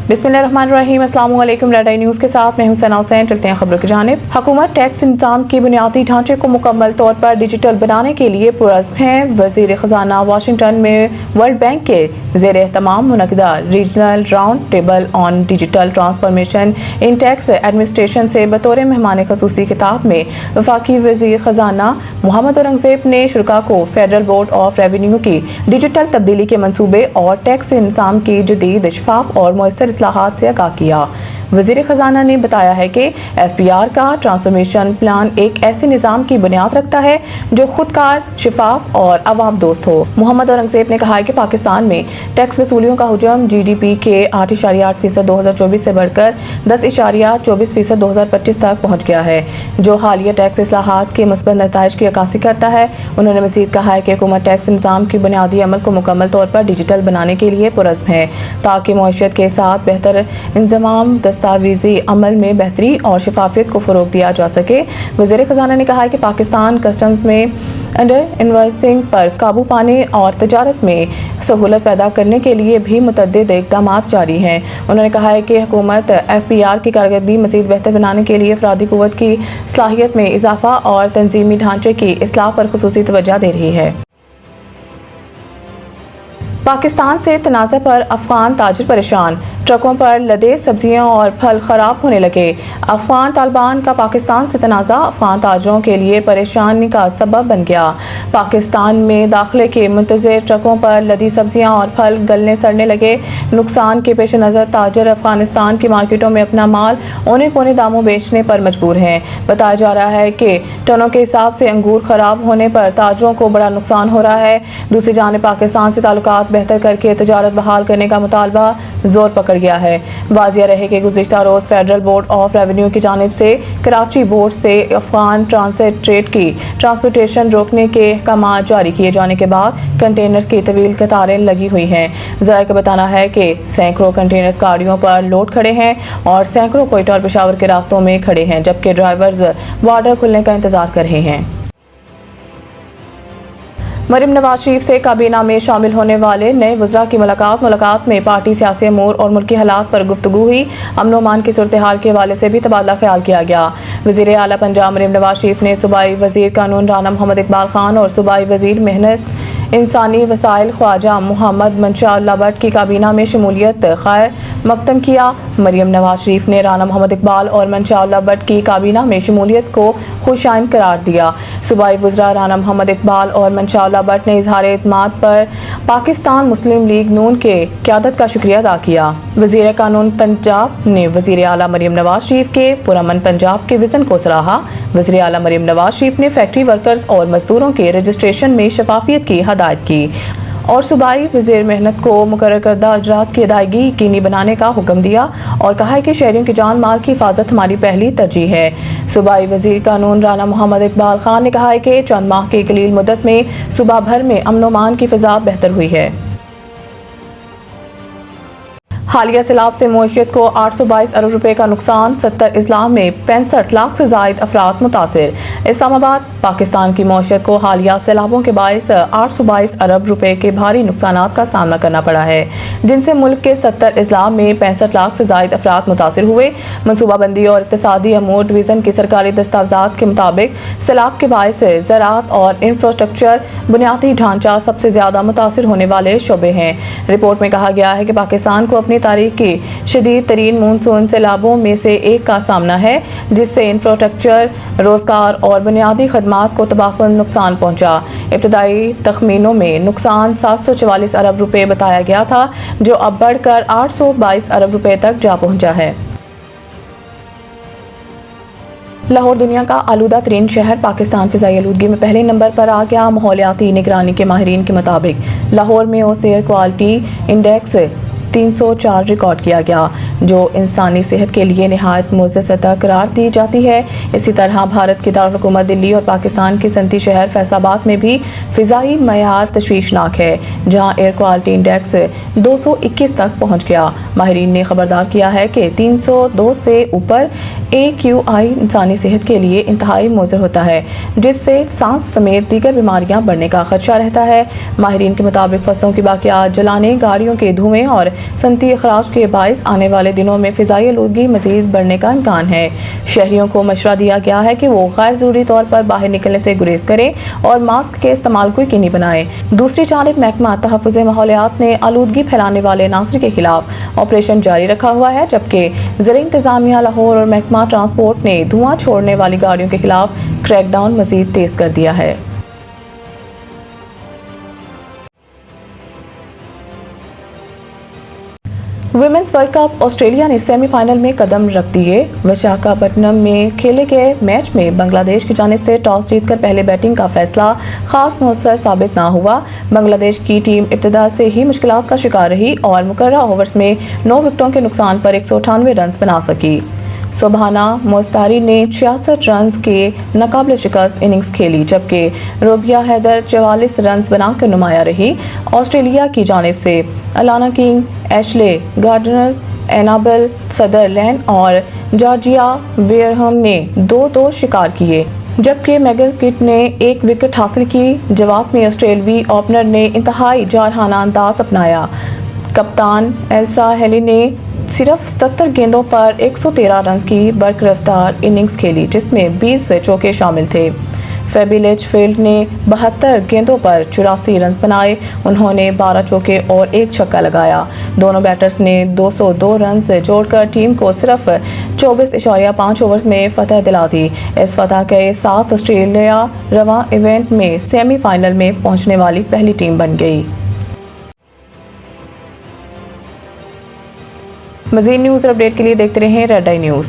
बिस्मिल्लाहिर्रहमानिर्रहीम। अस्सलाम वालेकुम। रेड आई न्यूज़ के साथ मैं हूं सना हुसैन। चलते हैं खबरों की जानिब। हुकूमत टैक्स निज़ाम के बुनियादी ढांचे को मुकम्मल तौर पर डिजिटल बनाने के लिए पुरज़्म है। वज़ीर ख़ज़ाना वाशिंगटन में वर्ल्ड बैंक के ज़ेर एहतमाम मुनक़दा regional round table on digital transformation in tax administration से बतौर मेहमान ख़ुसूसी खिताब में वफाकी वज़ीर ख़ज़ाना मोहम्मद औरंगज़ेब ने शुरा को फेडरल बोर्ड ऑफ रेवेन्यू की डिजिटल तब्दीली के मनसूबे और टैक्स निज़ाम की जदीद शफाफ और मौसर इस्लाहात से आगाह किया। वज़ीर ख़ज़ाना ने बताया है कि FPR का ट्रांसफॉर्मेशन प्लान एक ऐसे निज़ाम की बुनियाद रखता है जो खुदकार, शफाफ और अवाम दोस्त हो। मोहम्मद औरंगज़ेब ने कहा है कि पाकिस्तान में टैक्स वसूलियों का हुजम GDP के 8.8% 2024 से बढ़कर 10.24% 2025 तक पहुँच गया है, जो हालिया टैक्स इस्लाहात के मुस्बत नताइज की अक्कासी करता है। उन्होंने मज़ीद कहा है कि हुकूमत टैक्स निज़ाम की बुनियादी अमल को मुकम्मल तौर पर डिजिटल बनाने के लिए पुरज़्म है ताकि मईशत के साथ बेहतर इंतज़ाम, दस्तावेज़ी अमल में बेहतरी और शफाफियत को फ़रोग़ दिया जा सके। वज़ीर ख़ज़ाना ने कहा है कि पाकिस्तान कस्टम्स में अंडर इन्वॉइसिंग पर काबू पाने और तजारत में सहूलत पैदा करने के लिए भी मुतअद्दिद इक़दाम जारी हैं। उन्होंने कहा है कि हुकूमत FPR की कारकर्दगी मज़ीद बेहतर बनाने के लिए अफ़रादी क़ुव्वत की सलाहियत में इजाफ़ा और तंज़ीमी ढांचे की इस्लाह पर ख़ुसूसी तवज्जो दे रही है। पाकिस्तान से तनाज़ा पर अफ़गान ताजिर परेशान, ट्रकों पर लदे सब्जियां और फल खराब होने लगे। अफ़गान तालिबान का पाकिस्तान से तनाज़ा अफ़गान ताजिरों के लिए परेशानी का सबब बन गया। पाकिस्तान में दाखिले के मुंतज़िर ट्रकों पर लदी सब्जियां और फल गलने सड़ने लगे। नुकसान के पेश नज़र ताजिर अफ़गानिस्तान की मार्केटों में अपना माल औने पौने दामों बेचने पर मजबूर हैं। बताया जा रहा है कि टनों के हिसाब से अंगूर खराब होने पर ताजिरों को बड़ा नुकसान हो रहा है। दूसरी जानिब पाकिस्तान से ताल्लुकात बेहतर करके तजारत बहाल करने का मुतालबा जोर पकड़ गया है। वाज़िया रहे कि गुज़िश्ता रोज़ फेडरल बोर्ड ऑफ रेवेन्यू की जानिब से कराची बोर्ड से अफ़गान ट्रांसिट ट्रेड की ट्रांसपोर्टेशन रोकने के अहकाम जारी किए जाने के बाद कंटेनर्स की तवील कतारें लगी हुई हैं। ज़राए का बताना है कि सैकड़ों कंटेनर्स गाड़ियों पर लोड खड़े हैं और सैकड़ों कोयटा और पेशावर के रास्तों में खड़े हैं, जबकि ड्राइवर्स बॉर्डर खुलने का इंतजार कर रहे हैं। मरीम नवाज शरीफ से काबीना में शामिल होने वाले नए वज़रा की मुलाकात में पार्टी, सियासी अमूर और मुल्की हालात पर गुफ्तगू हुई। अमन व अमान की सूरत हाल के हवाले से भी तबादला ख्याल किया गया। वज़ीर आला पंजाब मरीम नवाज शरीफ ने सूबाई वज़ीर कानून राना मोहम्मद इकबाल खान और सूबाई वज़ीर मेहनत इंसानी वसाइल ख्वाजा मोहम्मद मंशा भट्ट की काबीना में शमूलियत खैर मकदम किया। मरीम नवाज शरीफ ने राना मोहम्मद इकबाल और मंशा भट्ट की काबीना में शमूलियत को खुशाइन करार दिया। सूबाई वज़रा राना मोहम्मद इकबाल और मंशा भट्ट ने इजहार एतमाद पर पाकिस्तान मुस्लिम लीग नून के क़यादत का शुक्रिया अदा किया। वज़ीर कानून पंजाब ने वज़ीर आला मरीम नवाज शरीफ के पुरअमन पंजाब के विज़न को सराहा। वज़ीर आला मरीम नवाज शरीफ ने फैक्ट्री वर्कर्स और मजदूरों के रजिस्ट्रेशन में शफाफियत की हदायत की और सूबाई वज़ीर मेहनत को मुकर्रर करदा अजरात की अदायगी यकीनी बनाने का हुक्म दिया और कहा है कि शहरियों की जान माल की हिफाजत हमारी पहली तरजीह है। सूबाई वज़ीर कानून राना मोहम्मद इकबाल खान ने कहा है कि चंद माह की कलील मुद्दत में सूबा भर में अमन व अमान की फ़िज़ा बेहतर हुई है। हालिया सैलाब से मईशत को 822 अरब रुपए का नुकसान, 70 अजला में 65 लाख से ज़ायद अफराद मुतासिर। इस्लामाबाद पाकिस्तान की मईशत को हालिया सैलाबों के बायस 822 अरब रुपए के भारी नुकसानात का सामना करना पड़ा है, जिनसे मुल्क के 70 अजला में 65 लाख से ज़ायद अफराद मुतासिर हुए। मनसूबाबंदी और इक़्तिसादी अमूर डिवीज़न की सरकारी दस्तावेज़ात के मुताबिक सैलाब के बायस ज़राअत और इंफ्रास्ट्रक्चर बुनियादी ढांचा सबसे ज़्यादा मुतासिर होने वाले शोबे हैं। रिपोर्ट में कहा गया है कि पाकिस्तान को अपनी तारीख की शदीद तरीन मानसून सैलाबों में से एक का सामना है, जिससे इंफ्रास्ट्रक्चर, रोजगार और बुनियादी खदमात को तबाहकुन नुकसान पहुंचा। इब्तदाई तखमीनों में नुकसान 744 अरब रुपए बताया गया था, जो अब बढ़कर 822 अरब रुपए तक जा पहुंचा है। लाहौर दुनिया का आलूदा तरीन शहर पाकिस्तान फ़िज़ाई आलूदगी में पहले नंबर पर आ गया। माहौलियाती निगरानी के माहिरीन के मुताबिक लाहौर में ओस एयर क्वालिटी इंडेक्स 304 रिकॉर्ड किया गया। جو انسانی صحت کے لیے نہایت معزز سطح قرار دی جاتی ہے۔ اسی طرح بھارت کی دارالحکومت دلی اور پاکستان کے صنعتی شہر فیصل آباد میں بھی فضائی معیار تشویشناک ہے، جہاں ایئر کوالٹی انڈیکس 221 تک پہنچ گیا۔ ماہرین نے خبردار کیا ہے کہ 302 سے اوپر AQI انسانی صحت کے لیے انتہائی مضر ہوتا ہے، جس سے سانس سمیت دیگر بیماریاں بڑھنے کا خدشہ رہتا ہے۔ ماہرین کے مطابق فصلوں کی باقیات جلانے، گاڑیوں کے دھوئیں اور صنعتی اخراج کے باعث آنے والے دنوں میں فضائی آلودگی مزید بڑھنے کا امکان ہے۔ شہریوں کو مشورہ دیا گیا ہے کہ وہ غیر ضروری طور پر باہر نکلنے سے گریز کریں اور ماسک کے استعمال کو یقینی بنائیں۔ دوسری جانب محکمہ تحفظ ماحولیات نے آلودگی پھیلانے والے عناصر کے خلاف آپریشن جاری رکھا ہوا ہے، جبکہ ضلع انتظامیہ لاہور اور محکمہ ٹرانسپورٹ نے دھواں چھوڑنے والی گاڑیوں کے خلاف کریک ڈاؤن مزید تیز کر دیا ہے۔ ویمنز ورلڈ کپ آسٹریلیا نے سیمی فائنل میں قدم رکھ دیے۔ وشاکھاپٹنم میں کھیلے گئے میچ میں بنگلہ دیش کی جانب سے ٹاس جیت کر پہلے بیٹنگ کا فیصلہ خاص مؤثر ثابت نہ ہوا۔ بنگلہ دیش کی ٹیم ابتدا سے ہی مشکلات کا شکار رہی اور مقررہ اوورز میں 9 وکٹوں کے نقصان پر 198 رنز بنا سکی۔ سبحانہ مستاری نے 66 رنز کے ناقابل شکست اننگز کھیلی، جبکہ روبیہ حیدر 44 رنز بنا کر نمایاں رہی۔ آسٹریلیا کی جانب سے Alana King, Ashleigh Gardner, Annabel Sutherland اور جارجیا ویئرہم نے 2-2 شکار کیے، جبکہ میگن گٹ نے 1 وکٹ حاصل کی۔ جواب میں آسٹریلوی اوپنر نے انتہائی جارحانہ انداز اپنایا۔ کپتان ایلسا ہیلی نے صرف 77 گیندوں پر 113 رنز کی برقرار اننگز کھیلی، جس میں 20 چوکے شامل تھے۔ فیبی لیچفیلڈ نے 72 گیندوں پر 84 رنز بنائے۔ انہوں نے 12 چوکے اور 1 چھکا لگایا۔ دونوں بیٹرز نے 202 رنز جوڑ کر ٹیم کو صرف 24.5 اوورز میں فتح دلا دی۔ اس فتح کے ساتھ آسٹریلیا رواں ایونٹ میں سیمی فائنل میں پہنچنے والی پہلی ٹیم بن گئی۔ مزید نیوز اور اپڈیٹ کے لیے دیکھتے رہیں ریڈ آئی نیوز۔